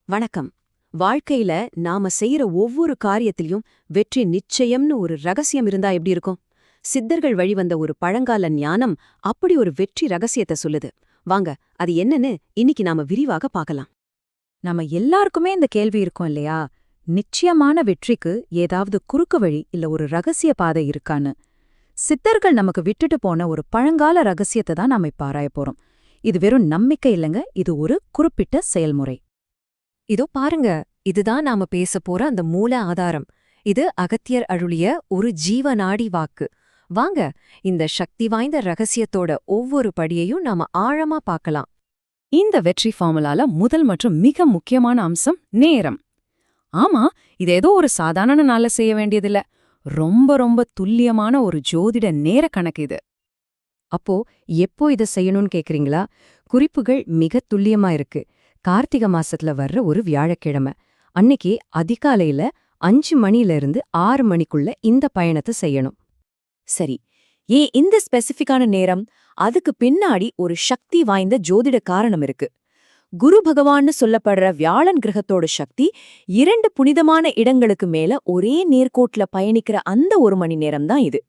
வணக்கம். வாழ்க்கையில நாம செய்யற ஒவ்வொரு காரியத்திலயும் வெற்றி நிச்சயம்னு ஒரு ரகசியம் இருந்தா எப்படி இருக்கும்? சித்தர்கள் வழிவந்த ஒரு பழங்கால ஞானம் அப்படி ஒரு வெற்றி ரகசியத்தை சொல்லுது. வாங்க, அது என்னன்னு இன்னைக்கு நாம விரிவாக பார்க்கலாம். நம்ம எல்லாருக்குமே இந்த கேள்வி இருக்கும் இல்லையா? நிச்சயமான வெற்றிக்கு ஏதாவது குறுக்கு வழி இல்ல ஒரு ரகசிய பாதை இருக்கான்னு. சித்தர்கள் நமக்கு விட்டுட்டு போன ஒரு பழங்கால ரகசியத்தை தான் நாம இப்ப ஆராய போறோம். இது வெறும் நம்பிக்கை இல்லைங்க, இது ஒரு குறிப்பிட்ட செயல்முறை. இதோ பாருங்க, இதுதான் நாம பேச போற அந்த மூல ஆதாரம். இது அகத்தியர் அருளிய ஒரு ஜீவநாடி வாக்கு. வாங்க, இந்த சக்தி வாய்ந்த ரகசியத்தோட ஒவ்வொரு படியையும் நாம ஆழமா பார்க்கலாம். இந்த வெற்றி ஃபார்முலால முதல் மற்றும் மிக முக்கியமான அம்சம் நேரம். ஆமா, இது ஏதோ ஒரு சாதாரண நாள்ல செய்ய வேண்டியதில்ல. ரொம்ப ரொம்ப துல்லியமான ஒரு ஜோதிட நேர கணக்கு இது. அப்போ எப்போ இதை செய்யணும்னு கேக்குறீங்களா? குறிப்புகள் மிக துல்லியமா இருக்கு. கார்த்திக மாசத்துல வர்ற ஒரு வியாழக்கிழமை அன்னைக்கு அதிகாலையில 5 மணியிலிருந்து 6 மணிக்குள்ள இந்த பயணத்தை செய்யணும். சரி, ஏன் இந்த ஸ்பெசிஃபிக்கான நேரம்? அதுக்கு பின்னாடி ஒரு சக்தி வாய்ந்த ஜோதிட காரணம் இருக்கு. குரு பகவான்னு சொல்லப்படுற வியாழன் கிரகத்தோட சக்தி 2 புனிதமான இடங்களுக்கு மேல ஒரே நேர்கோட்ல பயணிக்கிற அந்த 1 மணி நேரம் தான் இது.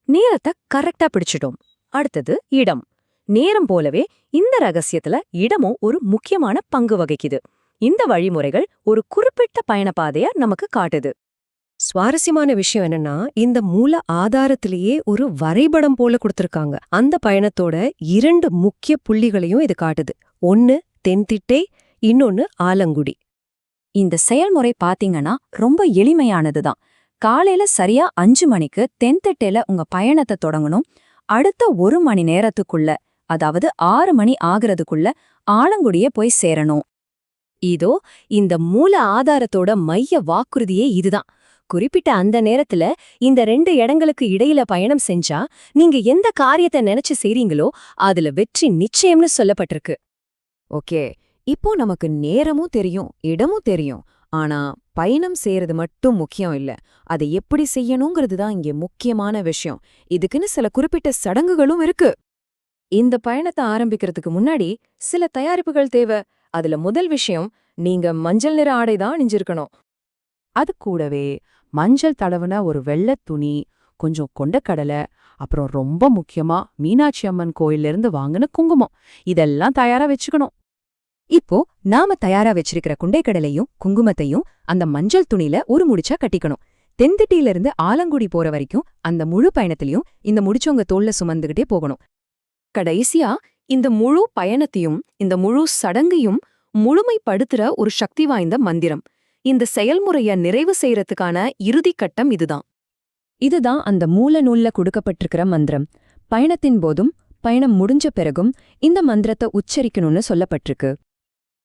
நேரத்தை கரெக்டா பிடிச்சிட்டோம். அடுத்தது இடம். நேரம் போலவே இந்த ரகசியத்துல இடமும் ஒரு முக்கியமான பங்கு வகிக்குது. இந்த வழிமுறைகள் ஒரு குறிப்பிட்ட பயணப்பாதைய நமக்கு காட்டுது. சுவாரஸ்யமான விஷயம் என்னன்னா, இந்த மூல ஆதாரத்திலேயே ஒரு வரைபடம் போல கொடுத்திருக்காங்க. அந்த பயணத்தோட 2 முக்கிய புள்ளிகளையும் இது காட்டுது. ஒன்னு தென்திட்டை, இன்னொன்னு ஆலங்குடி. இந்த செயல்முறை பாத்தீங்கன்னா ரொம்ப எளிமையானதுதான். காலையில சரியா 5 மணிக்கு தென்திட்டையில உங்க பயணத்தை தொடங்கணும். அடுத்த 1 மணி நேரத்துக்குள்ள, அதாவது 6 மணி ஆகிறதுக்குள்ள ஆலங்குடிய போய் சேரணும். இதோ இந்த மூல ஆதாரத்தோட மைய வாக்குறுதியே இதுதான். குறிப்பிட்ட அந்த நேரத்துல இந்த 2 இடங்களுக்கு இடையில பயணம் செஞ்சா நீங்க எந்த காரியத்தை நினைச்சு செய்றீங்களோ அதுல வெற்றி நிச்சயம்னு சொல்லப்பட்டிருக்கு. ஓகே, இப்போ நமக்கு நேரமும் தெரியும், இடமும் தெரியும். ஆனா பயணம் செய்யறது மட்டும் முக்கியம் இல்ல, அதை எப்படி செய்யணுங்கிறது தான் இங்கே முக்கியமான விஷயம். இதுக்குன்னு சில குறிப்பிட்ட சடங்குகளும் இருக்கு. இந்த பயணத்தை ஆரம்பிக்கிறதுக்கு முன்னாடி சில தயாரிப்புகள் தேவை. அதுல முதல் விஷயம், நீங்க மஞ்சள் நிற ஆடை தான் அணிஞ்சிருக்கணும். அது கூடவே மஞ்சள் தடவுன ஒரு வெள்ளைத் துணி, கொஞ்சம் கொண்டக்கடலை, அப்புறம் ரொம்ப முக்கியமா மீனாட்சி அம்மன் கோயிலிருந்து வாங்கின குங்குமம், இதெல்லாம் தயாரா வச்சுக்கணும். இப்போ நாம தயாரா வச்சிருக்கிற குண்டைக்கடலையும் குங்குமத்தையும் அந்த மஞ்சள் துணியில ஒரு முடிச்சா கட்டிக்கணும். தென்திட்டியிலிருந்து ஆலங்குடி போற வரைக்கும் அந்த முழு பயணத்திலையும் இந்த முடிச்சவங்க தோல்ல சுமந்துகிட்டே போகணும். கடைசியா இந்த முழு பயணத்தையும், இந்த முழு சடங்கையும் முழுமைப்படுத்துற ஒரு சக்தி வாய்ந்த மந்திரம். இந்த செயல்முறைய நிறைவு செய்யறதுக்கான இறுதி கட்டம் இதுதான். இதுதான் அந்த மூல நூல்ல கொடுக்கப்பட்டிருக்கிற மந்திரம். பயணத்தின் போதும் பயணம் முடிஞ்ச பிறகும் இந்த மந்திரத்தை உச்சரிக்கணும்னு சொல்லப்பட்டிருக்கு.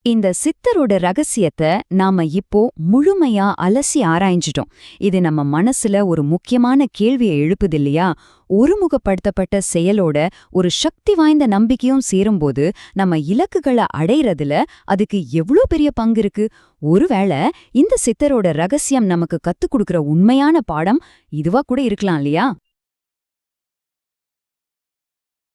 இந்த சித்தரோட ரகசியத்தை நாம இப்போ முழுமையா அலசி ஆராய்ஞ்சிட்டோம். இது நம்ம மனசுல ஒரு முக்கியமான கேள்வியை எழுப்புது இல்லையா? ஒருமுகப்படுத்தப்பட்ட செயலோட ஒரு சக்தி வாய்ந்த நம்பிக்கையும் சேரும்போது நம்ம இலக்குகளை அடைறதுல அதுக்கு எவ்வளோ பெரிய பங்கு இருக்கு? ஒருவேளை இந்த சித்தரோட ரகசியம் நமக்கு கத்துக் கொடுக்கிற உண்மையான பாடம் இதுவா கூட இருக்கலாம் இல்லையா?